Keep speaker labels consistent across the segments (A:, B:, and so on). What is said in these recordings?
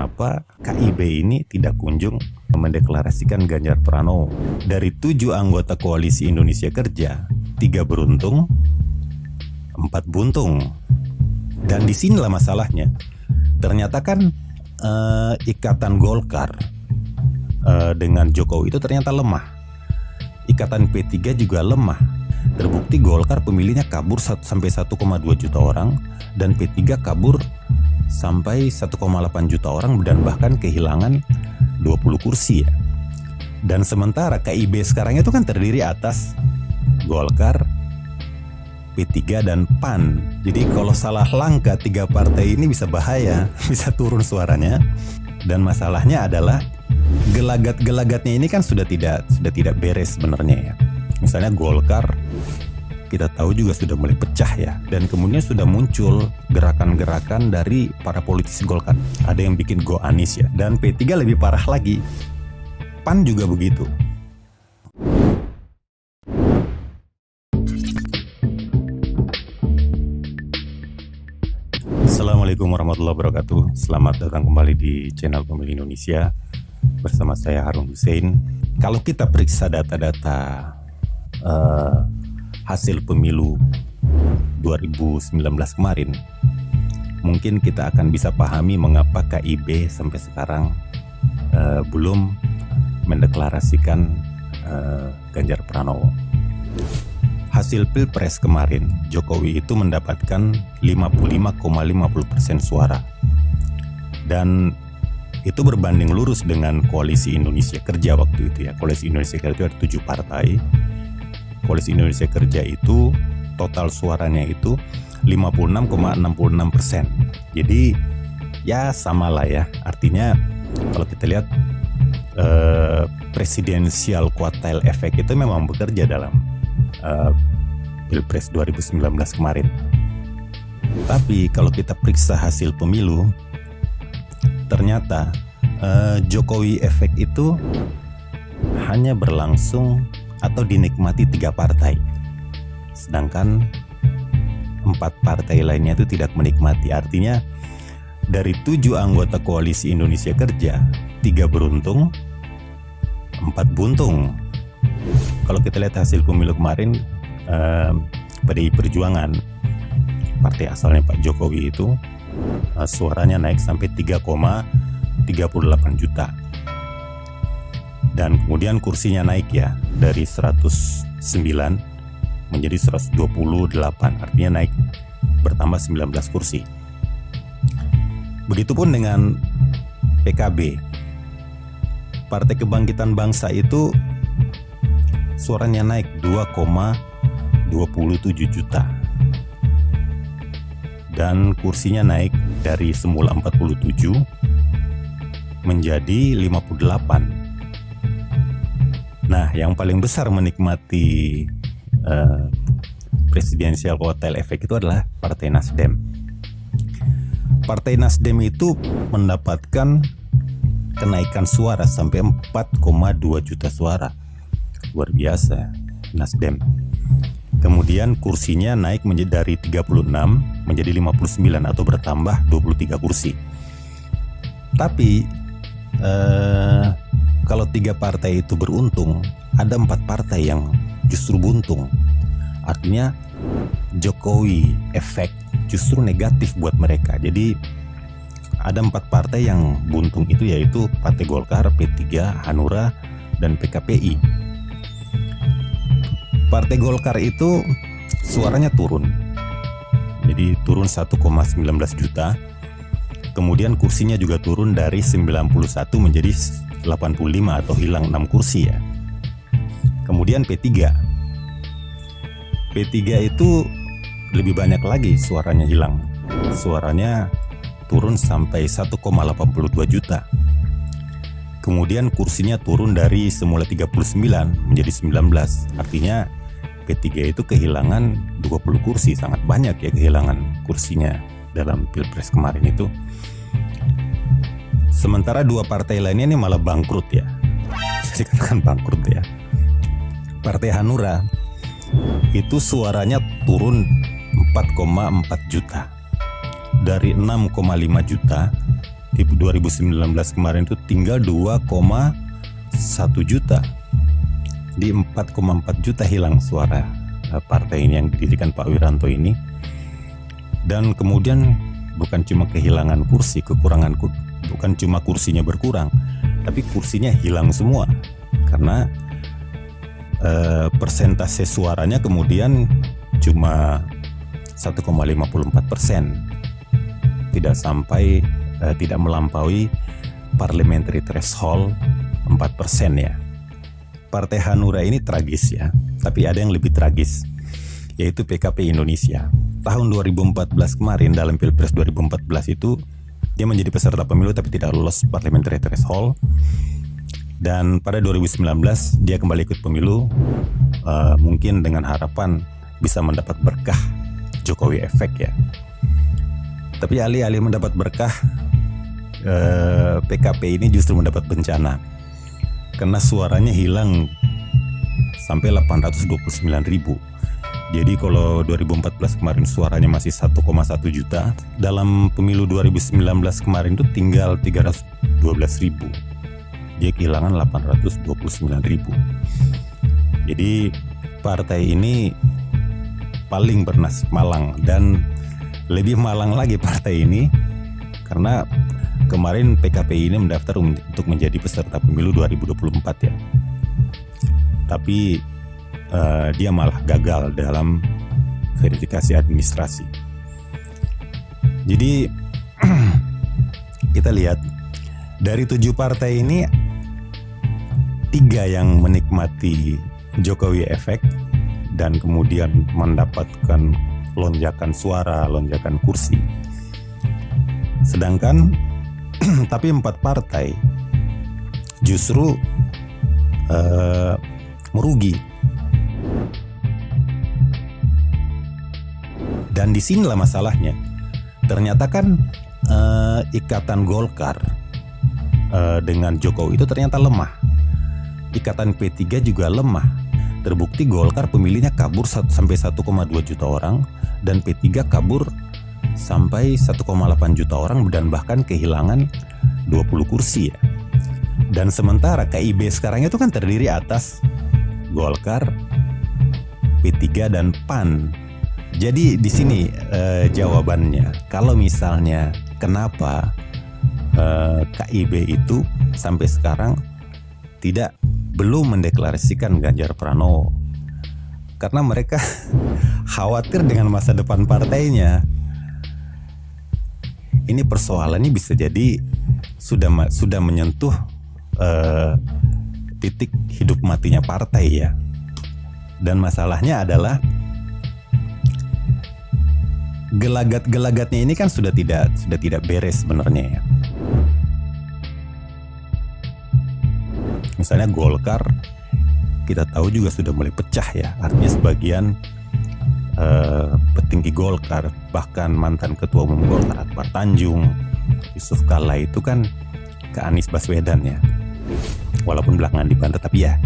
A: kenapa KIB ini tidak kunjung mendeklarasikan Ganjar Pranowo. Dari 7 anggota koalisi Indonesia Kerja, 3 beruntung, 4 buntung. Dan disinilah masalahnya. Ternyata kan ikatan Golkar dengan Jokowi itu ternyata lemah. Ikatan P3 juga lemah. Terbukti Golkar pemilihnya kabur sampai 1,2 juta orang, dan P3 kabur sampai 1,8 juta orang, dan bahkan kehilangan 20 kursi ya. Dan sementara KIB sekarang itu kan terdiri atas Golkar, P3 dan PAN. Jadi kalau salah langkah 3 partai ini bisa bahaya, bisa turun suaranya. Dan masalahnya adalah gelagat-gelagatnya ini kan sudah tidak beres sebenarnya ya. Misalnya Golkar kita tahu juga sudah mulai pecah ya, dan kemudian sudah muncul gerakan-gerakan dari para politisi Golkar. Ada yang bikin Go Anies ya, dan P3 lebih parah lagi. PAN juga begitu. Assalamualaikum warahmatullahi wabarakatuh. Selamat datang kembali di channel Pemilih Indonesia bersama saya Harun Hussein. Kalau kita periksa data-data hasil pemilu 2019 kemarin, mungkin kita akan bisa pahami mengapa KIB sampai sekarang belum mendeklarasikan Ganjar Pranowo. Hasil Pilpres kemarin, Jokowi itu mendapatkan 55,50% suara. Dan itu berbanding lurus dengan Koalisi Indonesia Kerja waktu itu ya. Koalisi Indonesia Kerja itu ada 7 partai. Koalisi Indonesia Kerja itu total suaranya itu 56,66%. Jadi ya samalah ya. Artinya kalau kita lihat presidensial quartile effect itu memang bekerja dalam Pilpres 2019 kemarin. Tapi kalau kita periksa hasil pemilu, ternyata Jokowi efek itu hanya berlangsung atau dinikmati 3 partai, sedangkan 4 partai lainnya itu tidak menikmati. Artinya dari 7 anggota koalisi Indonesia Kerja, 3 beruntung, 4 buntung. Kalau kita lihat hasil pemilu kemarin, PDI Perjuangan, partai asalnya Pak Jokowi itu, suaranya naik sampai 3,38 juta. Dan kemudian kursinya naik ya, dari 109 menjadi 128, artinya naik bertambah 19 kursi. Begitupun dengan PKB. Partai Kebangkitan Bangsa itu suaranya naik 2,27 juta. Dan kursinya naik dari semula 47 menjadi 58. Nah, yang paling besar menikmati presidensial quartile effect itu adalah Partai Nasdem. Partai Nasdem itu mendapatkan kenaikan suara sampai 4,2 juta suara. Luar biasa Nasdem. Kemudian kursinya naik dari 36 menjadi 59 atau bertambah 23 kursi. Tapi kalau 3 partai itu beruntung, ada 4 partai yang justru buntung. Artinya Jokowi efek justru negatif buat mereka. Jadi ada 4 partai yang buntung itu, yaitu Partai Golkar, P3, Hanura, dan PKPI. Partai Golkar itu suaranya turun. Jadi turun 1,19 juta. Kemudian kursinya juga turun dari 91 menjadi 85 atau hilang 6 kursi ya. Kemudian P3 itu lebih banyak lagi suaranya hilang. Suaranya turun sampai 1,82 juta. Kemudian kursinya turun dari semula 39 menjadi 19. Artinya P3 itu kehilangan 20 kursi, sangat banyak ya kehilangan kursinya dalam Pilpres kemarin itu. Sementara 2 partai lainnya ini malah bangkrut ya. Saya katakan bangkrut ya. Partai Hanura itu suaranya turun 4,4 juta. Dari 6,5 juta di 2019 kemarin itu tinggal 2,1 juta. Di 4,4 juta hilang suara partai ini yang didirikan Pak Wiranto ini. Dan kemudian bukan cuma kehilangan kursi, bukan cuma kursinya berkurang, tapi kursinya hilang semua. Karena persentase suaranya kemudian cuma 1,54%. Tidak melampaui parliamentary threshold 4% ya. Partai Hanura ini tragis ya, tapi ada yang lebih tragis, yaitu PKP Indonesia. Tahun 2014 kemarin dalam Pilpres 2014 itu dia menjadi peserta pemilu tapi tidak lolos parliamentary threshold. Dan pada 2019 dia kembali ikut pemilu, mungkin dengan harapan bisa mendapat berkah Jokowi efek ya. Tapi alih-alih mendapat berkah, PKP ini justru mendapat bencana. Karena suaranya hilang sampai 829.000. Jadi kalau 2014 kemarin suaranya masih 1,1 juta, dalam pemilu 2019 kemarin itu tinggal 312.000. Dia kehilangan 829.000. Jadi partai ini paling bernasib malang, dan lebih malang lagi partai ini karena kemarin PKP ini mendaftar untuk menjadi peserta pemilu 2024 ya. Tapi dia malah gagal dalam verifikasi administrasi. Jadi kita lihat dari 7 partai ini 3 yang menikmati Jokowi efek dan kemudian mendapatkan lonjakan suara, lonjakan kursi. Sedangkan tapi 4 partai justru merugi. Dan disinilah masalahnya. Ternyata kan ikatan Golkar dengan Jokowi itu ternyata lemah. Ikatan P3 juga lemah. Terbukti Golkar pemilihnya kabur sampai 1,2 juta orang dan P3 kabur sampai 1,8 juta orang dan bahkan kehilangan 20 kursi ya. Dan sementara KIB sekarang itu kan terdiri atas Golkar, P3 dan PAN. Jadi di sini jawabannya. Kalau misalnya kenapa KIB itu sampai sekarang belum mendeklarasikan Ganjar Pranowo, karena mereka khawatir dengan masa depan partainya. Ini persoalannya bisa jadi sudah menyentuh titik hidup matinya partai ya. Dan masalahnya adalah gelagat-gelagatnya ini kan sudah tidak beres sebenarnya ya. Misalnya Golkar kita tahu juga sudah mulai pecah ya. Artinya sebagian petinggi Golkar, bahkan mantan ketua umum Golkar Akbar Tanjung, Yusuf Kala itu kan ke Anies Baswedan ya. Walaupun belakangan dibantah, tapi ya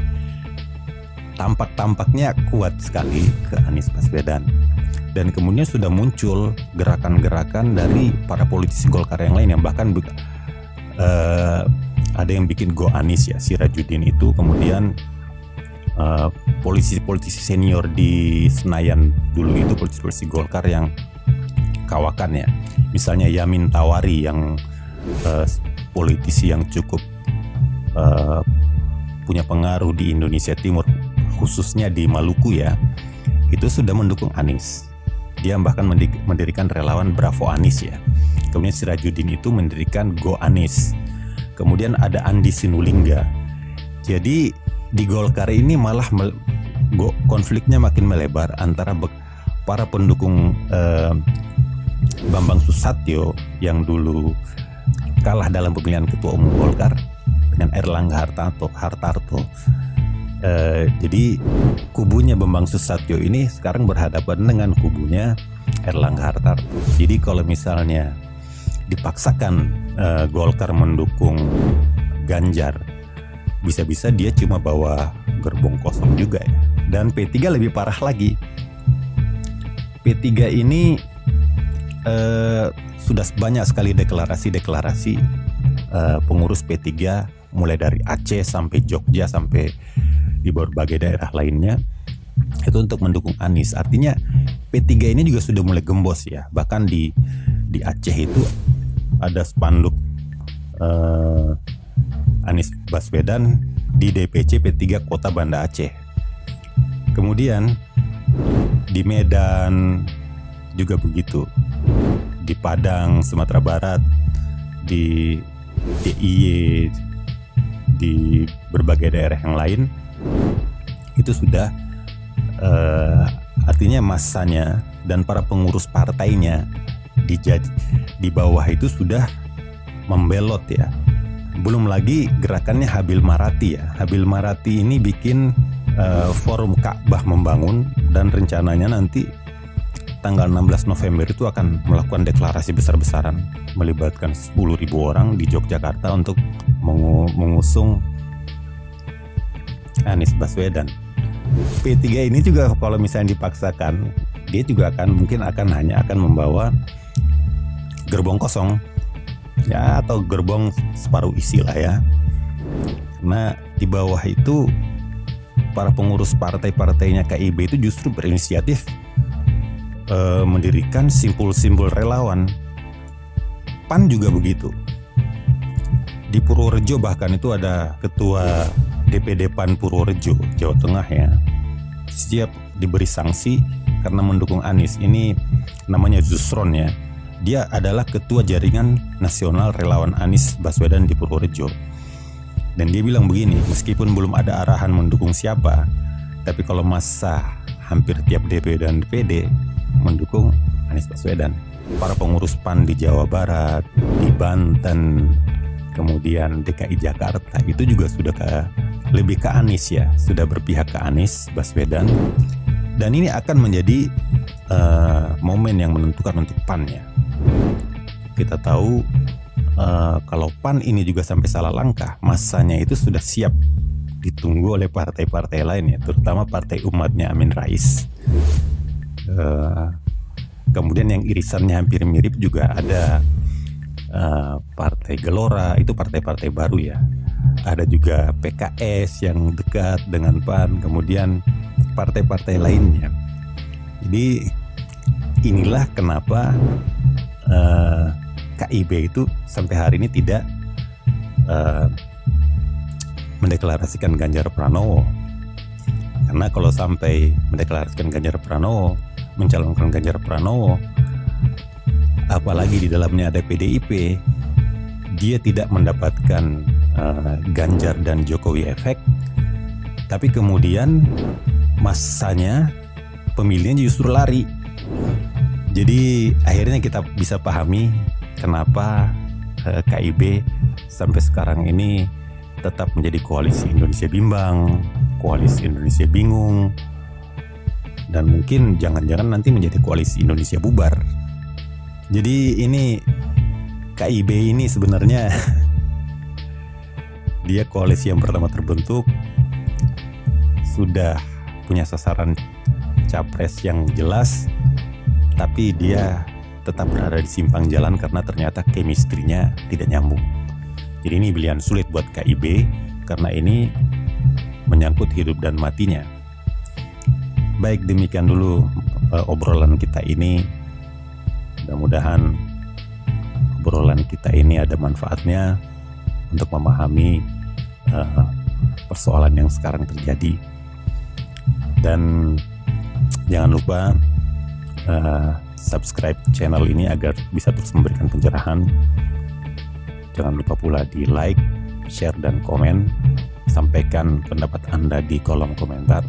A: tampaknya kuat sekali ke Anies Baswedan. Dan kemudian sudah muncul gerakan-gerakan dari para politisi Golkar yang lain yang bahkan ada yang bikin Go Anies ya, Sirajuddin itu, kemudian politisi senior di Senayan dulu itu politisi Golkar yang kawakan ya, misalnya Yamin Tawari yang politisi yang cukup punya pengaruh di Indonesia Timur, khususnya di Maluku ya, itu sudah mendukung Anies. Dia bahkan mendirikan relawan Bravo Anies ya. Kemudian Sirajuddin itu mendirikan Go Anies. Kemudian ada Andi Sinulinga. Jadi di Golkar ini malah konfliknya makin melebar antara para pendukung Bambang Susatyo yang dulu kalah dalam pemilihan ketua umum Golkar dengan Erlangga Hartarto. Jadi kubunya Bambang Susatyo ini sekarang berhadapan dengan kubunya Erlangga Hartarto. Jadi kalau misalnya dipaksakan Golkar mendukung Ganjar, bisa-bisa dia cuma bawa gerbong kosong juga ya. Dan P3 lebih parah lagi. P3 ini sudah banyak sekali deklarasi pengurus P3 mulai dari Aceh sampai Jogja sampai di berbagai daerah lainnya itu untuk mendukung Anies. Artinya P3 ini juga sudah mulai gembos ya. Bahkan di Aceh itu ada spanduk Anies Baswedan di DPC P3 Kota Banda Aceh. Kemudian di Medan juga begitu. Di Padang, Sumatera Barat, di DIY, di berbagai daerah yang lain itu sudah artinya masanya dan para pengurus partainya di bawah itu sudah membelot ya. Belum lagi gerakannya Habil Marati ya. Habil Marati ini bikin forum Ka'bah membangun dan rencananya nanti tanggal 16 November itu akan melakukan deklarasi besar-besaran melibatkan 10.000 orang di Yogyakarta untuk mengusung Anies Baswedan. P3 ini juga kalau misalnya dipaksakan, dia juga hanya akan membawa gerbong kosong ya, atau gerbong separuh isi lah ya. Karena di bawah itu para pengurus partai-partainya KIB itu justru berinisiatif mendirikan simpul-simpul relawan. PAN juga begitu. Di Purworejo bahkan itu ada ketua DPD PAN Purworejo, Jawa Tengah ya, siap diberi sanksi karena mendukung Anies. Ini namanya Zusron ya. Dia adalah ketua jaringan nasional relawan Anies Baswedan di Purworejo. Dan dia bilang begini, meskipun belum ada arahan mendukung siapa, tapi kalau masa hampir tiap DPD dan DPD mendukung Anies Baswedan. Para pengurus PAN di Jawa Barat, di Banten, kemudian DKI Jakarta itu juga sudah lebih ke Anies ya, sudah berpihak ke Anies Baswedan. Dan ini akan menjadi momen yang menentukan untuk PAN ya. Kita tahu kalau PAN ini juga sampai salah langkah, masanya itu sudah siap ditunggu oleh partai-partai lain ya, terutama partai umatnya Amin Rais. Kemudian yang irisannya hampir mirip juga ada Partai Gelora, itu partai-partai baru ya. Ada juga PKS yang dekat dengan PAN, kemudian partai-partai lainnya. Jadi inilah kenapa KIB itu sampai hari ini tidak mendeklarasikan Ganjar Pranowo. Karena kalau sampai mendeklarasikan Ganjar Pranowo, mencalonkan Ganjar Pranowo, apalagi di dalamnya ada PDIP, dia tidak mendapatkan Ganjar dan Jokowi efek, tapi kemudian masanya pemilihnya justru lari. Jadi akhirnya kita bisa pahami kenapa KIB sampai sekarang ini tetap menjadi koalisi Indonesia bimbang, koalisi Indonesia bingung, dan mungkin jangan-jangan nanti menjadi koalisi Indonesia bubar. Jadi ini KIB ini sebenarnya dia koalisi yang pertama terbentuk, sudah punya sasaran capres yang jelas, tapi dia tetap berada di simpang jalan karena ternyata chemistry-nya tidak nyambung. Jadi ini pilihan sulit buat KIB karena ini menyangkut hidup dan matinya. Baik, demikian dulu obrolan kita ini. Mudah-mudahan obrolan kita ini ada manfaatnya untuk memahami persoalan yang sekarang terjadi. Dan jangan lupa subscribe channel ini agar bisa terus memberikan pencerahan. Jangan lupa pula di like, share, dan komen. Sampaikan pendapat Anda di kolom komentar.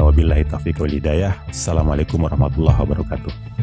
A: Wabillahi taufiq wal hidayah. Assalamualaikum warahmatullahi wabarakatuh.